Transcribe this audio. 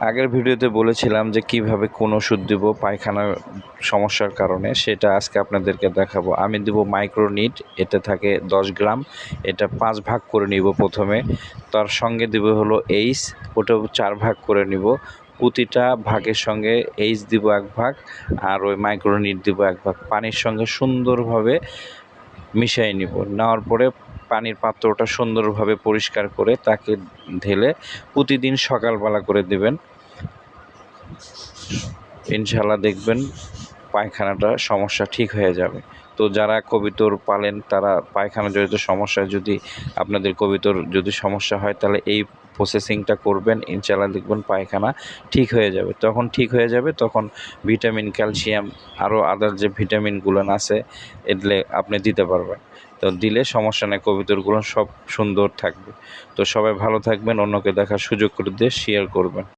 আগের ভিডিওতে বলেছিলাম যে কিভাবে কোন ওষুধ দিব পায়খানার সমস্যার কারণে, সেটা আজকে আপনাদেরকে দেখাবো। আমি দিব মাইক্রোনিট, এতে থাকে 10 গ্রাম। এটা 5 ভাগ করে নিব প্রথমে। তার সঙ্গে দিব হলো এইচ, ওটাও 4 ভাগ করে নিব। প্রতিটা ভাগের সঙ্গে এইচ দিব 1 ভাগ, আর ওই মাইক্রোনিট দিব 1 ভাগ। পানির সঙ্গে সুন্দরভাবে মিশিয়ে নিব। নেওয়ার পরে পানির পাত্রটা সুন্দরভাবে পরিষ্কার করে তাকে ঢেলে প্রতিদিন সকালবেলা করে দেবেন। ইনশাআল্লাহ দেখবেন পায়খানাটা সমস্যা ঠিক হয়ে যাবে। তো যারা কবুতর পালেন তারা পায়খানা জনিত সমস্যায় যদি আপনাদের কবুতর যদি সমস্যা হয়, তাহলে এই প্রসেসিংটা করবেন, ইনশাআল্লাহ দেখবেন পায়খানা ঠিক হয়ে যাবে। তখন ঠিক হয়ে যাবে, তখন ভিটামিন, ক্যালসিয়াম, আরও আদার যে ভিটামিনগুলো আছে এগুলো আপনি দিতে পারবেন। তো দিলে সমস্যা নেই, কবুতরগুলো সব সুন্দর থাকবে। তো সবাই ভালো থাকবেন, অন্যকে দেখার সুযোগ করে দিয়ে শেয়ার করবেন।